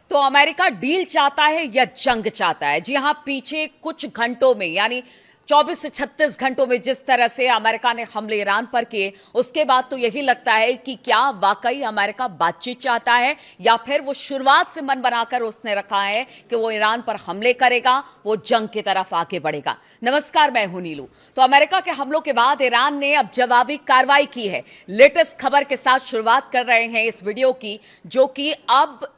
तो America deal चाहता है या जंग चाहता है? जी हां, पीछे कुछ घंटों में यानी 24 से 36 घंटों में जिस तरह से अमेरिका ने हमले ईरान पर किए, उसके बाद तो यही लगता है कि क्या वाकई अमेरिका बातचीत चाहता है या फिर वो शुरुआत से मन बनाकर उसने रखा है कि वो ईरान पर हमले करेगा, वो जंग की तरफ आगे बढ़ेगा। नमस्कार, मैं हूं नीलू। तो अमेरिका के हमलों के बाद ईरान ने अब जवाबी कार्रवाई की है। लेटेस्ट खबर के साथ शुरुआत कर रहे हैं इस वीडियो की, जो कि अब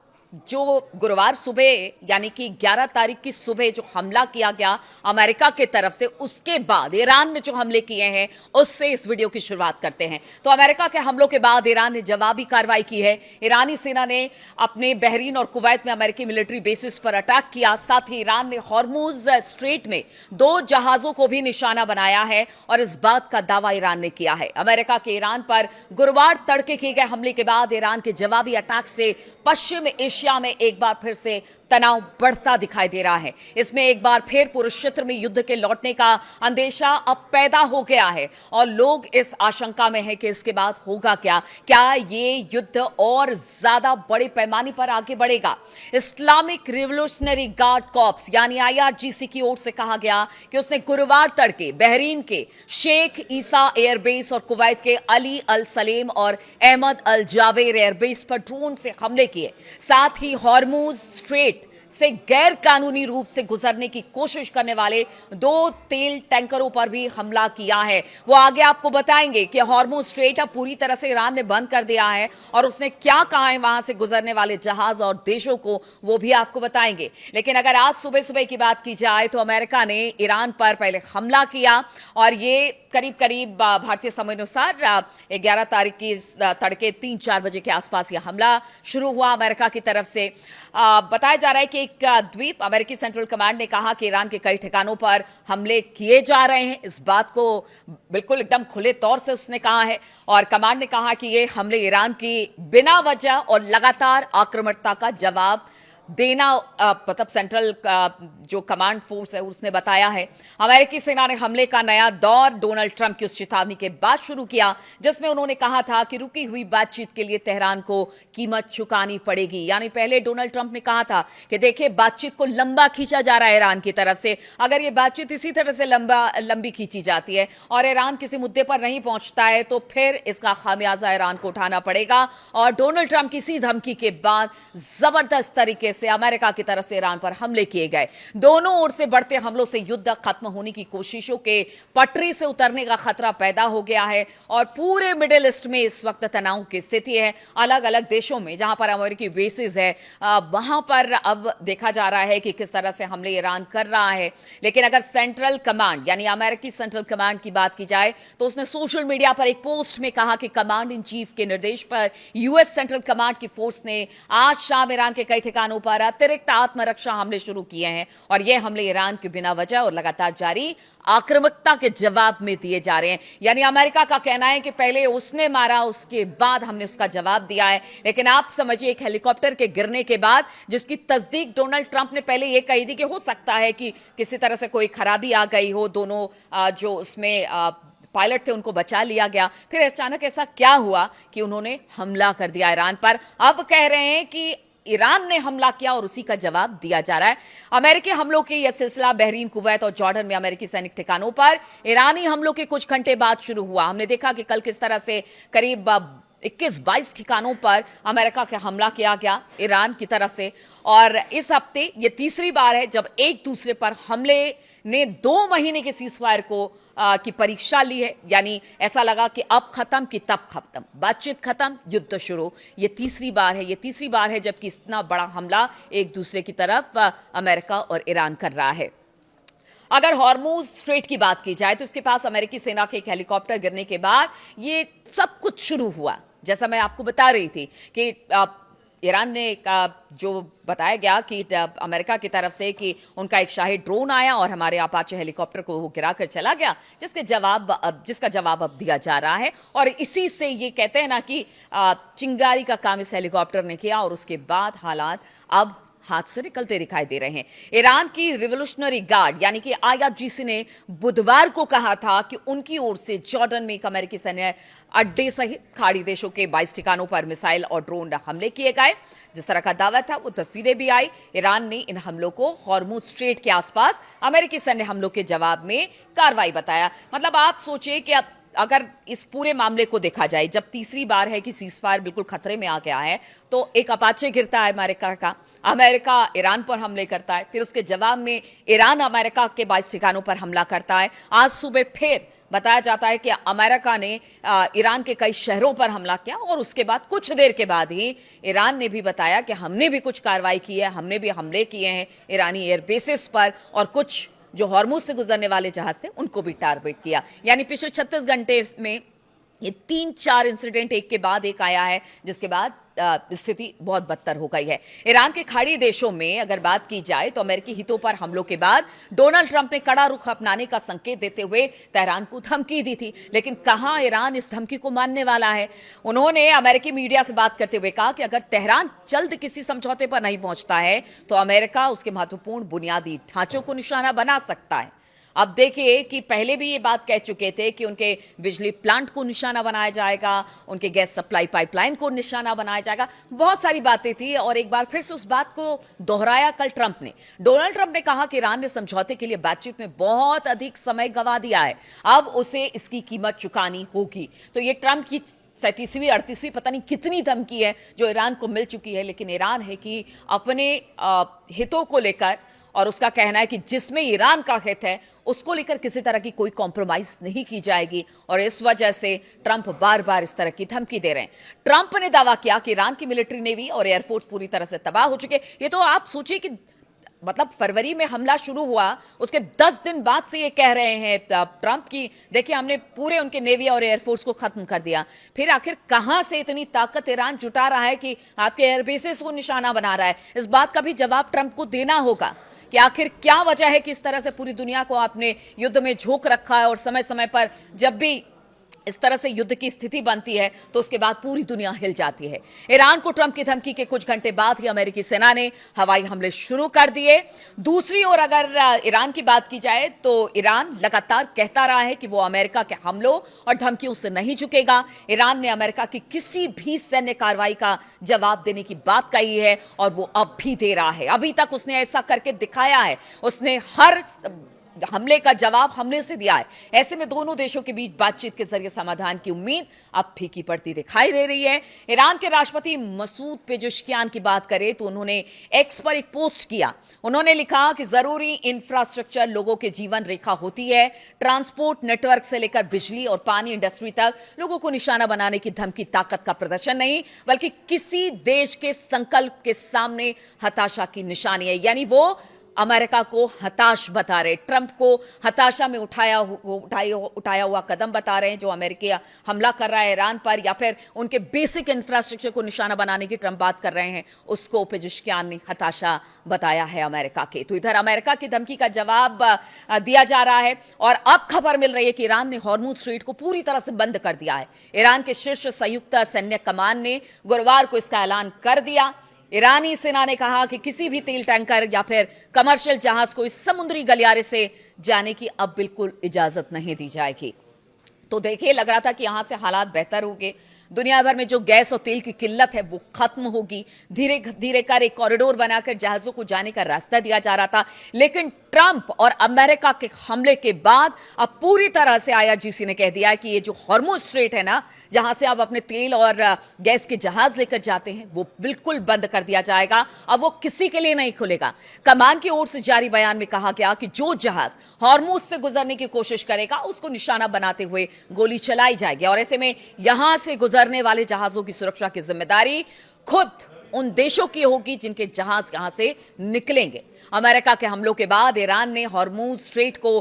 जो गुरुवार सुबह यानी कि 11 तारीख की सुबह जो हमला किया गया अमेरिका की तरफ से, उसके बाद ईरान ने जो हमले किए हैं उससे इस वीडियो की शुरुआत करते हैं। तो अमेरिका के हमलों के बाद ईरान ने जवाबी कार्रवाई की है। ईरानी सेना ने अपने बहरीन और कुवैत में अमेरिकी मिलिट्री बेसिस पर अटैक किया। साथ ही ईरान ने हॉर्मुज स्ट्रेट में 2 जहाजों को भी निशाना बनाया है और इस बात का दावा ईरान ने किया है। अमेरिका के ईरान पर गुरुवार तड़के किए गए हमले के बाद ईरान के जवाबी अटैक से पश्चिम एशिया में एक बार फिर से तनाव बढ़ता दिखाई दे रहा है। इसमें एक बार फिर पूरे क्षेत्र में युद्ध के लौटने का अंदेशा अब पैदा हो गया है और लोग इस आशंका में हैं कि इसके बाद होगा क्या ये युद्ध और ज्यादा बड़े पैमाने पर आगे बढ़ेगा। इस्लामिक रिवोल्यूशनरी गार्ड कॉर्प्स यानी आईआरजीसी की ओर से कहा गया कि उसने गुरुवार तड़के बहरीन के शेख ईसा एयरबेस और कुवैत के अली अल सलेम और अहमद अल जाबेर एयरबेस पर ड्रोन से हमले किए। साथ ही हॉर्मुज स्ट्रेट से गैर कानूनी रूप से गुजरने की कोशिश करने वाले 2 तेल टैंकरों पर भी हमला किया है। वो आगे आपको बताएंगे कि हॉर्मुज स्ट्रेट अब पूरी तरह से ईरान ने बंद कर दिया है और उसने क्या कहा है वहां से गुजरने वाले जहाज और देशों को, वो भी आपको बताएंगे। लेकिन अगर आज सुबह सुबह की बात की जाए तो अमेरिका ने ईरान पर पहले हमला किया और ये करीब करीब भारतीय समय अनुसार 11 तारीख की तड़के 3-4 बजे के आसपास यह हमला शुरू हुआ अमेरिका की तरफ से। बताया जा रहा है कि एक द्वीप, अमेरिकी सेंट्रल कमांड ने कहा कि ईरान के कई ठिकानों पर हमले किए जा रहे हैं। इस बात को बिल्कुल एकदम खुले तौर से उसने कहा है और कमांड ने कहा कि ये हमले ईरान की बिना वजह और लगातार आक्रामकता का जवाब देना, मतलब सेंट्रल जो कमांड फोर्स है उसने बताया है। अमेरिकी सेना ने हमले का नया दौर डोनाल्ड ट्रंप की उस चेतावनी के बाद शुरू किया जिसमें उन्होंने कहा था कि रुकी हुई बातचीत के लिए तेहरान को कीमत चुकानी पड़ेगी। यानी पहले डोनाल्ड ट्रंप ने कहा था कि देखिए, बातचीत को लंबा खींचा जा रहा है ईरान की तरफ से। अगर ये बातचीत इसी तरह से लंबी खींची जाती है और ईरान किसी मुद्दे पर नहीं पहुंचता है तो फिर इसका खामियाजा ईरान को उठाना पड़ेगा। और डोनाल्ड ट्रंप की इसी धमकी के बाद जबरदस्त तरीके से अमेरिका की तरफ से ईरान पर हमले किए गए। दोनों ओर से बढ़ते हमलों से युद्ध खत्म होने की कोशिशों के पटरी से उतरने का खतरा पैदा हो गया है और पूरे मिडिल ईस्ट में इस वक्त तनाव की स्थिति है। अलग अलग देशों में जहां पर अमेरिकी बेसिस है वहां पर अब देखा जा रहा है कि किस तरह से हमले ईरान कर रहा है। लेकिन अगर सेंट्रल कमांड यानी अमेरिकी सेंट्रल कमांड की बात की जाए तो उसने सोशल मीडिया पर एक पोस्ट में कहा कि कमांड इन चीफ के निर्देश पर यूएस सेंट्रल कमांड की फोर्स ने आज शाम ईरान के कई ठिकानों पर अतिरिक्त आत्मरक्षा हमले शुरू किए हैं और यह हमले ईरान के बिना वजह और लगातार जारी आक्रामकता के जवाब में दिए जा रहे हैं। यानी अमेरिका का कहना है कि पहले उसने मारा, उसके बाद हमने उसका जवाब दिया है। लेकिन आप समझिए, एक हेलीकॉप्टर के गिरने के बाद जिसकी तस्दीक डोनाल्ड ट्रंप ने पहले यह कही थी कि हो सकता है कि किसी तरह से कोई खराबी आ गई हो, दोनों जो उसमें पायलट थे उनको बचा लिया गया, फिर अचानक ऐसा क्या हुआ कि उन्होंने हमला कर दिया ईरान पर। अब कह रहे हैं कि ईरान ने हमला किया और उसी का जवाब दिया जा रहा है। अमेरिकी हमलों के यह सिलसिला बहरीन, कुवैत और जॉर्डन में अमेरिकी सैनिक ठिकानों पर ईरानी हमलों के कुछ घंटे बाद शुरू हुआ। हमने देखा कि कल किस तरह से करीब 21-22 ठिकानों पर अमेरिका का हमला किया गया ईरान की तरफ से और इस हफ्ते ये तीसरी बार है जब एक दूसरे पर हमले ने 2 महीने के सीजफायर को की परीक्षा ली है। यानी ऐसा लगा कि अब खत्म कि तब खत्म, बातचीत खत्म, युद्ध शुरू। ये तीसरी बार है जबकि इतना बड़ा हमला एक दूसरे की तरफ अमेरिका और ईरान कर रहा है। अगर हॉर्मुज स्ट्रेट की बात की जाए तो इसके पास अमेरिकी सेना के एक हेलीकॉप्टर गिरने के बाद ये सब कुछ शुरू हुआ। जैसा मैं आपको बता रही थी कि ईरान ने जो बताया गया कि अमेरिका की तरफ से कि उनका एक शाही ड्रोन आया और हमारे अपाचे हेलीकॉप्टर को वो गिराकर चला गया, जिसका जवाब अब दिया जा रहा है। और इसी से ये कहते हैं ना कि चिंगारी का काम इस हेलीकॉप्टर ने किया और उसके बाद हालात अब हाथ से निकलते दिखाई दे रहे हैं। ईरान की रिवोल्यूशनरी गार्ड यानी कि आईआरजीसी ने बुधवार को कहा था कि उनकी ओर से जॉर्डन में एक अमेरिकी सैन्य अड्डे सहित खाड़ी देशों के 22 ठिकानों पर मिसाइल और ड्रोन हमले किए गए। जिस तरह का दावा था वो तस्वीरें भी आई। ईरान ने इन हमलों को हॉर्मुज स्ट्रेट के आसपास अमेरिकी सैन्य हमलों के जवाब में कार्रवाई बताया। मतलब आप सोचिए कि अगर इस पूरे मामले को देखा जाए, जब तीसरी बार है कि सीजफायर बिल्कुल खतरे में आ गया है, तो एक अपाचे गिरता है अमेरिका का, अमेरिका ईरान पर हमले करता है, फिर उसके जवाब में ईरान अमेरिका के 22 ठिकानों पर हमला करता है। आज सुबह फिर बताया जाता है कि अमेरिका ने ईरान के कई शहरों पर हमला किया और उसके बाद कुछ देर के बाद ही ईरान ने भी बताया कि हमने भी कुछ कार्रवाई की है, हमने भी हमले किए हैं ईरानी एयरबेसेस पर और कुछ जो हॉर्मुज से गुजरने वाले जहाज थे उनको भी टारगेट किया। यानी पिछले 36 घंटे में ये 3-4 इंसिडेंट एक के बाद एक आया है, जिसके बाद स्थिति बहुत बदतर हो गई है। ईरान के खाड़ी देशों में अगर बात की जाए तो अमेरिकी हितों पर हमलों के बाद डोनाल्ड ट्रंप ने कड़ा रुख अपनाने का संकेत देते हुए तेहरान को धमकी दी थी, लेकिन कहां ईरान इस धमकी को मानने वाला है। उन्होंने अमेरिकी मीडिया से बात करते हुए कहा कि अगर तेहरान जल्द किसी समझौते पर नहीं पहुंचता है तो अमेरिका उसके महत्वपूर्ण बुनियादी ढांचों को निशाना बना सकता है। अब देखिए कि पहले भी ये बात कह चुके थे कि उनके बिजली प्लांट को निशाना बनाया जाएगा, उनके गैस सप्लाई पाइपलाइन को निशाना बनाया जाएगा, बहुत सारी बातें थी और एक बार फिर से उस बात को दोहराया कल ट्रंप ने। डोनाल्ड ट्रंप ने कहा कि ईरान ने समझौते के लिए बातचीत में बहुत अधिक समय गंवा दिया है, अब उसे इसकी कीमत चुकानी होगी। तो ये ट्रंप की 37वीं 38वीं पता नहीं कितनी धमकी है जो ईरान को मिल चुकी है, लेकिन ईरान है कि अपने हितों को लेकर, और उसका कहना है कि जिसमें ईरान का हित है उसको लेकर किसी तरह की कोई कॉम्प्रोमाइज नहीं की जाएगी, और इस वजह से ट्रंप बार बार इस तरह की धमकी दे रहे हैं। ट्रंप ने दावा किया कि ईरान की मिलिट्री नेवी और एयरफोर्स पूरी तरह से तबाह हो चुके। ये तो आप सोचिए कि मतलब फरवरी में हमला शुरू हुआ, उसके 10 दिन बाद से ये कह रहे हैं ट्रंप की देखिए हमने पूरे उनके नेवी और एयरफोर्स को खत्म कर दिया। फिर आखिर कहां से इतनी ताकत ईरान जुटा रहा है कि आपके एयरबेसेस को निशाना बना रहा है? इस बात का भी जवाब ट्रंप को देना होगा कि आखिर क्या वजह है कि इस तरह से पूरी दुनिया को आपने युद्ध में झोंक रखा है और समय समय पर जब भी इस तरह से युद्ध की स्थिति बनती है तो उसके बाद पूरी दुनिया हिल जाती है। ईरान को ट्रंप की धमकी के कुछ घंटे बाद ही अमेरिकी सेना ने हवाई हमले शुरू कर दिए। दूसरी ओर अगर ईरान की बात की जाए तो ईरान लगातार कहता रहा है कि वो अमेरिका के हमलों और धमकियों से नहीं झुकेगा। ईरान ने अमेरिका की किसी भी सैन्य कार्रवाई का जवाब देने की बात कही है और वो अब भी दे रहा है। अभी तक उसने ऐसा करके दिखाया है, उसने हर हमले का जवाब हमले से दिया है। ऐसे में दोनों देशों के बीच बातचीत के जरिए समाधान की उम्मीद अब फीकी पड़ती दिखाई दे रही है। ईरान के राष्ट्रपति मसूद पेजेश्कियान की बात करें तो उन्होंने एक्स पर एक पोस्ट किया। उन्होंने लिखा कि जरूरी इंफ्रास्ट्रक्चर लोगों के जीवन रेखा होती है। ट्रांसपोर्ट नेटवर्क से लेकर बिजली और पानी इंडस्ट्री तक लोगों को निशाना बनाने की धमकी ताकत का प्रदर्शन नहीं, बल्कि किसी देश के संकल्प के सामने हताशा की निशानी है। यानी वो अमेरिका को हताश बता रहे, ट्रंप को हताशा में उठाया हुआ कदम बता रहे हैं जो अमेरिका हमला कर रहा है ईरान पर, या फिर उनके बेसिक इंफ्रास्ट्रक्चर को निशाना बनाने की ट्रंप बात कर रहे हैं, उसको पेजेश्कियान ने हताशा बताया है अमेरिका के। तो इधर अमेरिका की धमकी का जवाब दिया जा रहा है और अब खबर मिल रही है कि ईरान ने हॉर्मुज स्ट्रेट को पूरी तरह से बंद कर दिया है। ईरान के शीर्ष संयुक्त सैन्य कमान ने गुरुवार को इसका ऐलान कर दिया। ईरानी सेना ने कहा कि किसी भी तेल टैंकर या फिर कमर्शियल जहाज को इस समुद्री गलियारे से जाने की अब बिल्कुल इजाजत नहीं दी जाएगी। तो देखिए लग रहा था कि यहां से हालात बेहतर होंगे, दुनिया भर में जो गैस और तेल की किल्लत है वो खत्म होगी, धीरे धीरे कर एक कॉरिडोर बनाकर जहाजों को जाने का रास्ता दिया जा रहा था। लेकिन ट्रंप और अमेरिका के हमले के बाद अब पूरी तरह से आईआरजीसी ने कह दिया है कि ये जो हॉर्मुज स्ट्रेट है ना, जहां से आप अपने तेल और गैस के जहाज लेकर जाते हैं, वो बिल्कुल बंद कर दिया जाएगा। अब वो किसी के लिए नहीं खुलेगा। कमान की ओर से जारी बयान में कहा गया कि जो जहाज हॉर्मुज से गुजरने की कोशिश करेगा उसको निशाना बनाते हुए गोली चलाई जाएगी, और ऐसे में यहां से गुजरने वाले जहाजों की सुरक्षा की जिम्मेदारी खुद उन देशों की होगी जिनके जहाज यहां से निकलेंगे। अमेरिका के हमलों के बाद ईरान ने हॉर्मुज स्ट्रेट को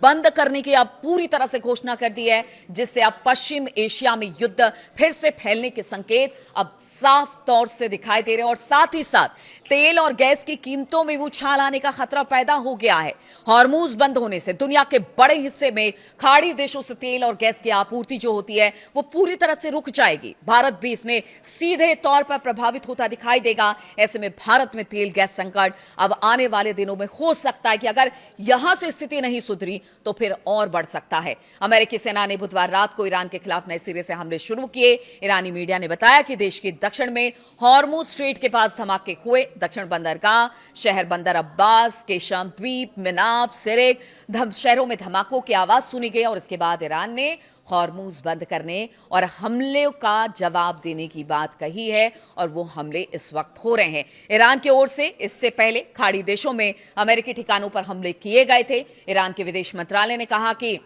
बंद करने की अब पूरी तरह से घोषणा कर दी है, जिससे अब पश्चिम एशिया में युद्ध फिर से फैलने के संकेत अब साफ तौर से दिखाई दे रहे हैं, और साथ ही साथ तेल और गैस की कीमतों में उछाल आने का खतरा पैदा हो गया है। हॉर्मुज बंद होने से दुनिया के बड़े हिस्से में खाड़ी देशों से तेल और गैस की आपूर्ति जो होती है वो पूरी तरह से रुक जाएगी। भारत भी इसमें सीधे तौर पर प्रभावित होता दिखाई देगा। ऐसे में भारत में तेल गैस संकट अब आने वाले दिनों में हो सकता है कि अगर यहां से स्थिति नहीं सुधरी तो फिर और बढ़ सकता है। अमेरिकी सेना ने बुधवार रात को ईरान के खिलाफ नए सिरे से हमले शुरू किए। ईरानी मीडिया ने बताया कि देश के दक्षिण में हॉर्मुज स्ट्रेट के पास धमाके हुए। दक्षिण बंदरगाह शहर बंदर अब्बास, केशम द्वीप, मिनाब, सिरिक शहरों में धमाकों की आवाज सुनी गई और इसके बाद ईरान ने हॉर्मुज बंद करने और हमले का जवाब देने की बात कही है और वो हमले इस वक्त हो रहे हैं। ईरान की ओर से इससे पहले खाड़ी देशों में अमेरिकी ठिकानों पर हमले किए गए थे। ईरान के विदेश मंत्रालय ने कहा कि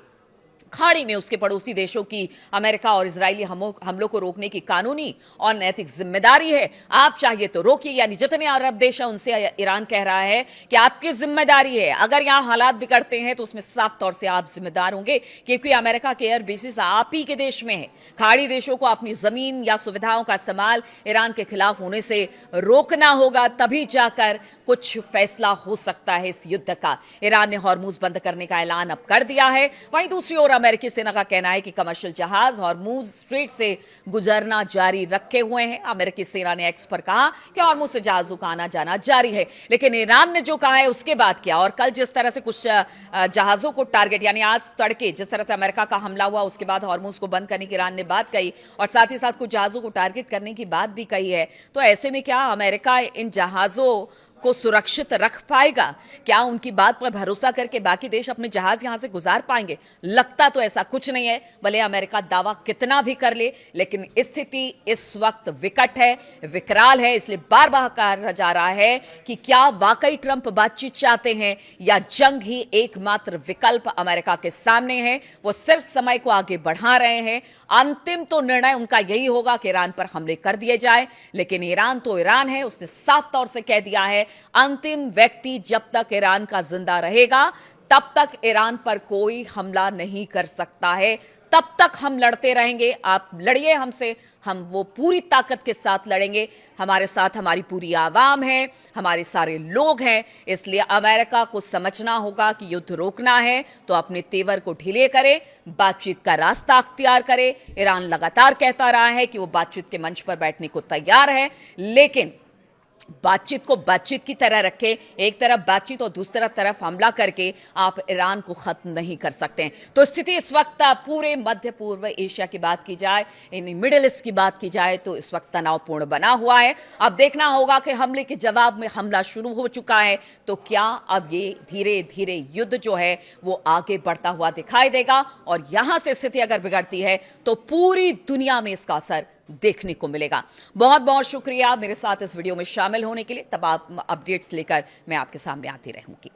खाड़ी में उसके पड़ोसी देशों की अमेरिका और इजरायली हमलों को रोकने की कानूनी और नैतिक जिम्मेदारी है। आप चाहिए तो रोकिए, यानी जितने अरब देश हैं उनसे ईरान कह रहा है कि आपकी जिम्मेदारी है। अगर यहां हालात बिगड़ते हैं तो उसमें साफ तौर से आप जिम्मेदार होंगे, क्योंकि अमेरिका के एयर बेसिस आप ही के देश में है। खाड़ी देशों को अपनी जमीन या सुविधाओं का इस्तेमाल ईरान के खिलाफ होने से रोकना होगा, तभी जाकर कुछ फैसला हो सकता है इस युद्ध का। ईरान ने हॉर्मुज बंद करने का ऐलान अब कर दिया है। वहीं दूसरी ओर अमेरिकी सेना का कहना है कि कमर्शियल जहाज हॉर्मुज स्ट्रेट से गुजरना जारी रखे हुए हैं। अमेरिकी सेना ने एक्स पर कहा कि हॉर्मुज से जहाजों का आना जाना जारी है, लेकिन ईरान ने जो कहा है उसके बाद क्या। और कल जिस तरह से कुछ जहाजों को टारगेट, यानी आज तड़के जिस तरह से अमेरिका का हमला हुआ उसके बाद हॉर्मुज को बंद करने की ईरान ने बात कही और साथ ही साथ कुछ जहाजों को टारगेट करने की बात भी कही है, तो ऐसे में क्या अमेरिका इन जहाजों को सुरक्षित रख पाएगा? क्या उनकी बात पर भरोसा करके बाकी देश अपने जहाज यहां से गुजार पाएंगे? लगता तो ऐसा कुछ नहीं है, भले अमेरिका दावा कितना भी कर ले, लेकिन स्थिति इस वक्त विकट है, विकराल है। इसलिए बार बार कहा जा रहा है कि क्या वाकई ट्रंप बातचीत चाहते हैं या जंग ही एकमात्र विकल्प अमेरिका के सामने है। वो सिर्फ समय को आगे बढ़ा रहे हैं। अंतिम तो निर्णय उनका यही होगा कि ईरान पर हमले कर दिए जाए, लेकिन ईरान तो ईरान है, उसने साफ तौर से कह दिया है अंतिम व्यक्ति जब तक ईरान का जिंदा रहेगा तब तक ईरान पर कोई हमला नहीं कर सकता है। तब तक हम लड़ते रहेंगे। आप लड़िए हमसे, हम वो पूरी ताकत के साथ लड़ेंगे। हमारे साथ हमारी पूरी आवाम है, हमारे सारे लोग हैं। इसलिए अमेरिका को समझना होगा कि युद्ध रोकना है तो अपने तेवर को ढीले करे, बातचीत का रास्ता अख्तियार करे। ईरान लगातार कहता रहा है कि वो बातचीत के मंच पर बैठने को तैयार है, लेकिन बातचीत को बातचीत की तरह रखे। एक तरफ बातचीत और दूसरा तरफ हमला करके आप ईरान को खत्म नहीं कर सकते हैं। तो स्थिति इस वक्त पूरे मध्य पूर्व एशिया की बात की जाए, इन मिडिल ईस्ट की बात की जाए तो इस वक्त तनावपूर्ण बना हुआ है। अब देखना होगा कि हमले के जवाब में हमला शुरू हो चुका है, तो क्या अब ये धीरे धीरे युद्ध जो है वो आगे बढ़ता हुआ दिखाई देगा और यहां से स्थिति अगर बिगड़ती है तो पूरी दुनिया में इसका असर देखने को मिलेगा। बहुत बहुत शुक्रिया मेरे साथ इस वीडियो में शामिल होने के लिए। तब आप अपडेट्स लेकर मैं आपके सामने आती रहूंगी।